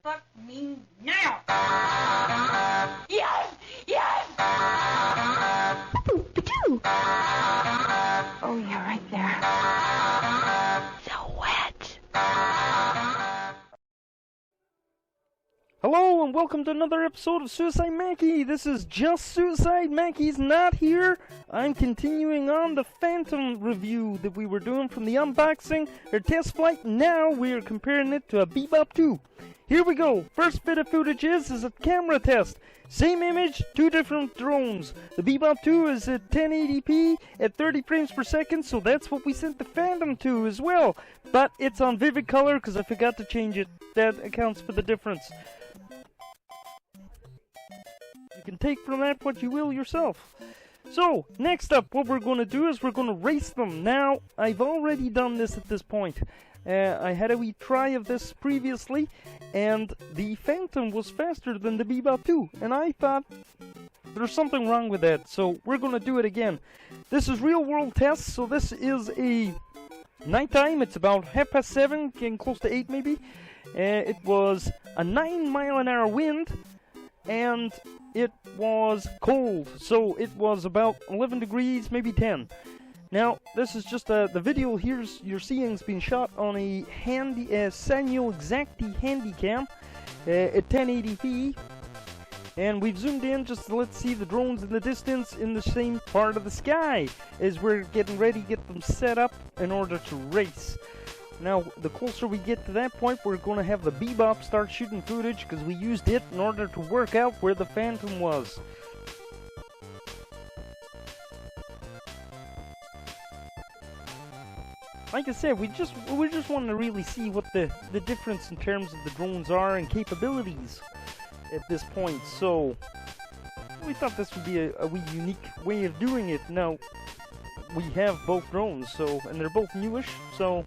fuck me now! Yes! Yes! Pachoo! Oh, you're right there. So wet. Hello and welcome to another episode of Suicide Mackey. This is just Suicide. Mackey's not here. I'm continuing on the Phantom review that we were doing from the unboxing or test flight. Now we are comparing it to a Bebop 2. Here we go. First bit of footage is a camera test. Same image, two different drones. The Bebop 2 is at 1080p at 30 frames per second, so that's what we sent the Phantom to as well. But it's on vivid color because I forgot to change it. That accounts for the difference. You can take from that what you will yourself. So, next up, what we're going to do is we're going to race them. Now, I've already done this at this point. I had a wee try of this previously, and the Phantom was faster than the Bebop 2, and I thought there's something wrong with that, so we're going to do it again. This is real world tests, so this is a nighttime. It's about 7:30, getting close to 8 maybe. It was a 9-mile-an-hour wind, and it was cold, so it was about 11 degrees, maybe 10. Now, this is just the video you're seeing is being shot on a Sanyo Exacti Handycam at 1080p, and we've zoomed in just to let's see the drones in the distance in the same part of the sky as we're getting ready to get them set up in order to race. Now, the closer we get to that point, we're going to have the Bebop start shooting footage because we used it in order to work out where the Phantom was. Like I said, we just want to really see what the difference in terms of the drones are and capabilities at this point. So, we thought this would be a wee unique way of doing it. Now, we have both drones, and they're both newish, so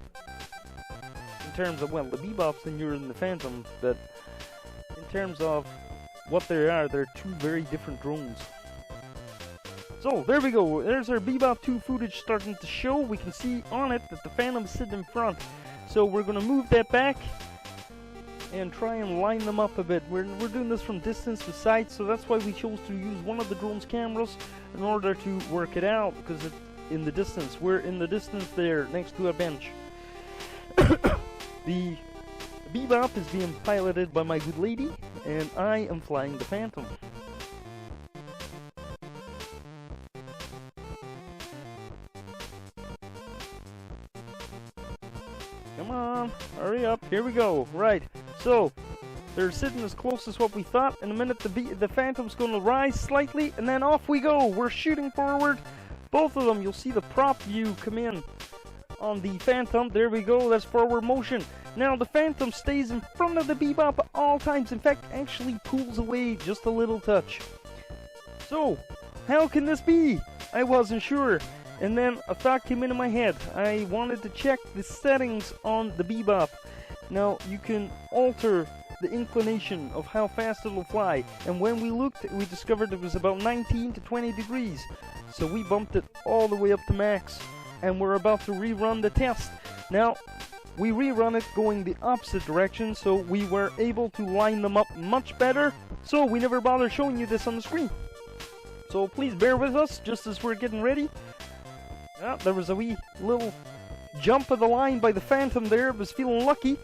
in terms of, well, the Bebop's the newer than the Phantom, but in terms of what they are, they're two very different drones. So, there we go. There's our Bebop 2 footage starting to show. We can see on it that the Phantom's sitting in front. So, we're going to move that back and try and line them up a bit. We're doing this from distance to sight, so that's why we chose to use one of the drone's cameras in order to work it out, because it's in the distance. We're in the distance there, next to a bench. The Bebop is being piloted by my good lady, and I am flying the Phantom. Come on, hurry up, here we go. Right, so they're sitting as close as what we thought. In a minute the Phantom's going to rise slightly, and then off we go. We're shooting forward. Both of them, you'll see the prop view come in on the Phantom. There we go, that's forward motion. Now the Phantom stays in front of the Bebop at all times. In fact, actually pulls away just a little touch. So, how can this be? I wasn't sure. And then a thought came into my head. I wanted to check the settings on the Bebop. Now, you can alter the inclination of how fast it'll fly. And when we looked, we discovered it was about 19 to 20 degrees. So we bumped it all the way up to max. And we're about to rerun the test. Now, we rerun it going the opposite direction, so we were able to line them up much better. So we never bothered showing you this on the screen. So please bear with us just as we're getting ready. There was a wee little jump of the line by the Phantom there. It was feeling lucky.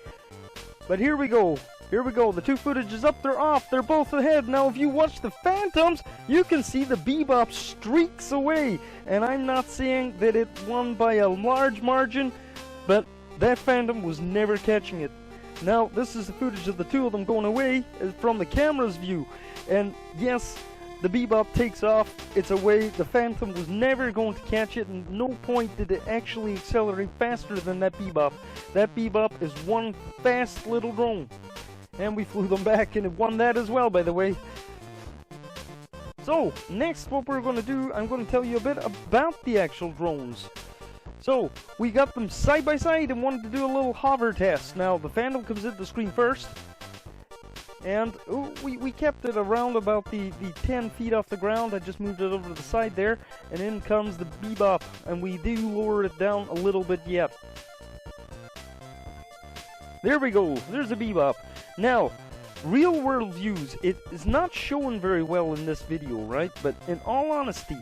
But here we go. Here we go. The two footage is up. They're off. They're both ahead. Now, if you watch the Phantoms, you can see the Bebop streaks away. And I'm not saying that it won by a large margin, but that Phantom was never catching it. Now, this is the footage of the two of them going away from the camera's view. And yes, the Bebop takes off, it's away. The Phantom was never going to catch it, and no point did it actually accelerate faster than that Bebop. That Bebop is one fast little drone. And we flew them back, and it won that as well, by the way. So, next what we're going to do, I'm going to tell you a bit about the actual drones. So, we got them side by side and wanted to do a little hover test. Now, the Phantom comes into the screen first. And we kept it around about the 10 feet off the ground. I just moved it over to the side there. And in comes the Bebop. And we do lower it down a little bit yet. There we go. There's the Bebop. Now, real world views, it is not shown very well in this video, right? But in all honesty,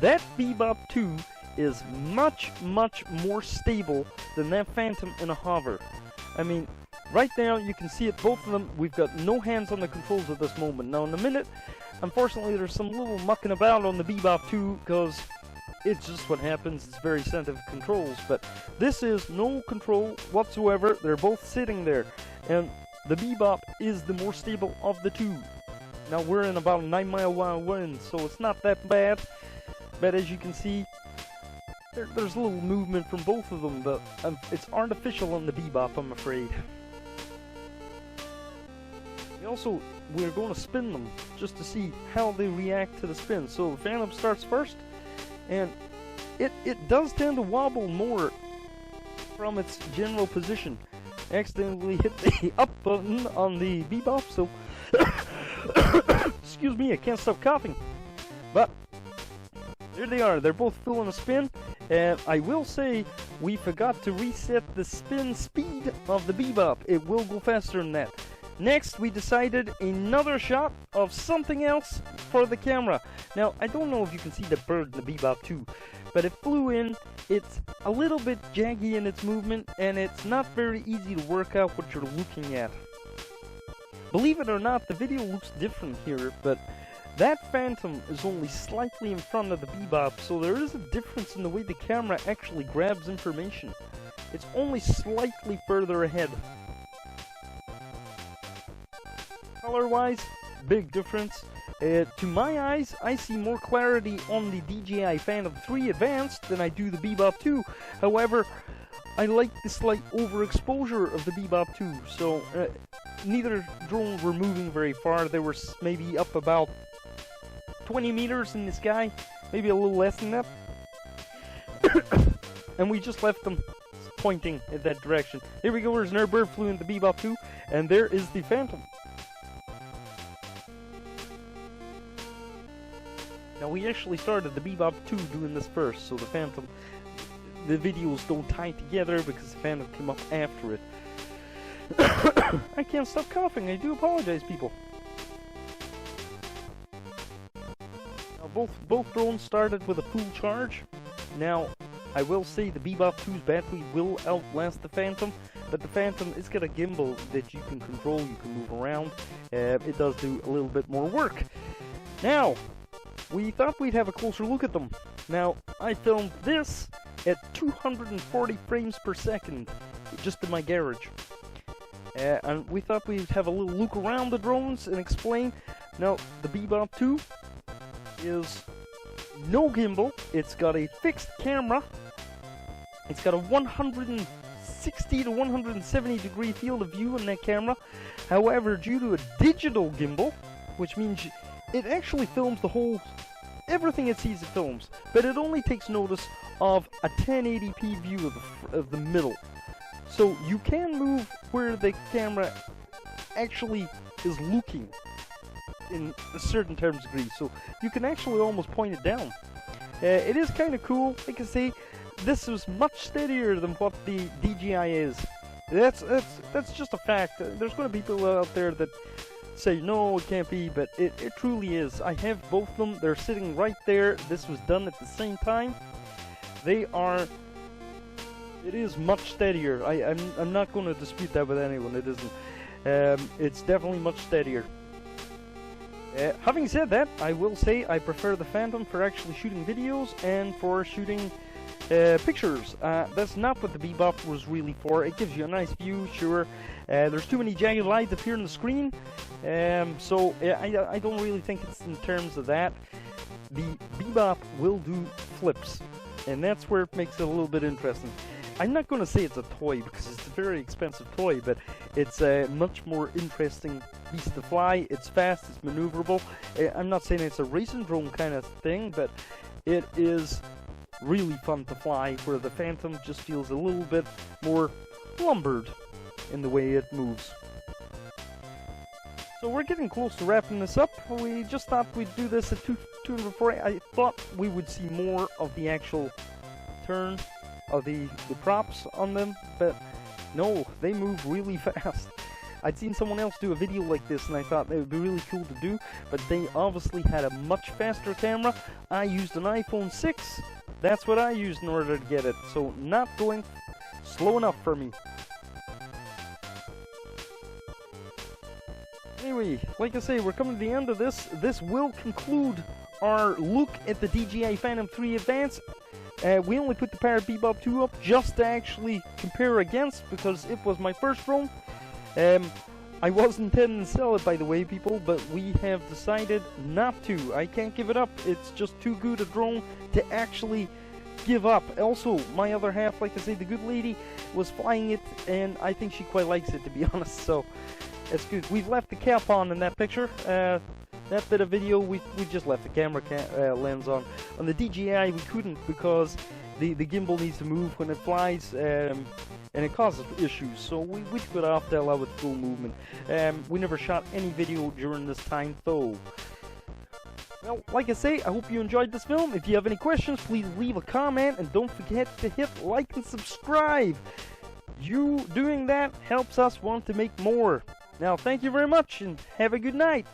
that Bebop 2 is much more stable than that Phantom in a hover. I mean, right now you can see it, both of them. We've got no hands on the controls at this moment. Now in a minute, unfortunately there's some little mucking about on the Bebop 2 because it's just what happens. It's very sensitive controls, but this is no control whatsoever. They're both sitting there, and the Bebop is the more stable of the two. Now we're in about a 9-mile wind, so it's not that bad. But as you can see, there's a little movement from both of them, but it's artificial on the Bebop, I'm afraid. We're going to spin them just to see how they react to the spin. So the Phantom starts first, and it does tend to wobble more from its general position. I accidentally hit the up button on the Bebop, so excuse me, I can't stop coughing. But there they are. They're both filling a spin, and I will say we forgot to reset the spin speed of the Bebop. It will go faster than that. Next, we decided another shot of something else for the camera. Now, I don't know if you can see the bird in the Bebop too, but it flew in. It's a little bit jaggy in its movement, and it's not very easy to work out what you're looking at. Believe it or not, the video looks different here, but that Phantom is only slightly in front of the Bebop, so there is a difference in the way the camera actually grabs information. It's only slightly further ahead. Color-wise, big difference. To my eyes, I see more clarity on the DJI Phantom 3 Advanced than I do the Bebop 2. However, I like the slight overexposure of the Bebop 2, so neither drone were moving very far. They were maybe up about 20 meters in the sky, maybe a little less than that. And we just left them pointing in that direction. Here we go, there's another bird flew in the Bebop 2, and there is the Phantom. Now we actually started the Bebop 2 doing this first, so the Phantom, the videos don't tie together because the Phantom came up after it. I can't stop coughing, I do apologize, people. Now both drones started with a full charge. Now, I will say the Bebop 2's battery will outlast the Phantom, but the Phantom is got a gimbal that you can control, you can move around. It does do a little bit more work. Now, we thought we'd have a closer look at them. Now, I filmed this at 240 frames per second, just in my garage. And we thought we'd have a little look around the drones and explain. Now, the Bebop 2 is no gimbal. It's got a fixed camera. It's got a 160 to 170 degree field of view in that camera. However, due to a digital gimbal, which means it actually films the whole, everything it sees it films, but it only takes notice of a 1080p view of the middle. So you can move where the camera actually is looking in a certain terms degree, so you can actually almost point it down. It is kind of cool. Like I say, this is much steadier than what the DJI is. That's just a fact. There's going to be people out there that say no, it can't be, but it truly is. I have both of them. They're sitting right there. This was done at the same time. They are. It is much steadier. I'm not going to dispute that with anyone. It isn't. It's definitely much steadier. Having said that, I will say I prefer the Phantom for actually shooting videos and for shooting pictures. That's not what the Bebop was really for. It gives you a nice view, sure. There's too many jagged lines up here on the screen, so I don't really think it's in terms of that. The Bebop will do flips, and that's where it makes it a little bit interesting. I'm not going to say it's a toy because it's a very expensive toy, but it's a much more interesting beast to fly. It's fast, it's maneuverable. I'm not saying it's a racing drone kind of thing, but it is really fun to fly, where the Phantom just feels a little bit more lumbered in the way it moves. So we're getting close to wrapping this up. We just thought we'd do this at 240. I thought we would see more of the actual turn of the props on them, but no, they move really fast. I'd seen someone else do a video like this, and I thought it would be really cool to do, but they obviously had a much faster camera. I used an iPhone 6. That's what I used in order to get it, so not going slow enough for me. Anyway, like I say, we're coming to the end of this. This will conclude our look at the DJI Phantom 3 Advance. We only put the Pirate Bebop 2 up just to actually compare against, because it was my first drone. I was intending to sell it, by the way, people, but we have decided not to. I can't give it up. It's just too good a drone to actually give up. Also, my other half, like I say, the good lady, was flying it, and I think she quite likes it, to be honest, so it's good. We've left the cap on in that picture. That bit of video, we just left the camera lens on. On the DJI, we couldn't, because the gimbal needs to move when it flies, and it causes issues, so we took it off to allow it full movement. We never shot any video during this time, though. Well, like I say, I hope you enjoyed this film. If you have any questions, please leave a comment, and don't forget to hit like and subscribe. You doing that helps us want to make more. Now, thank you very much, and have a good night.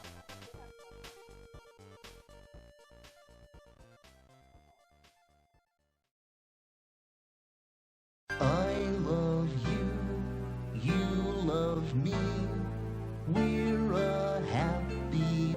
I love you, you love me, we're a happy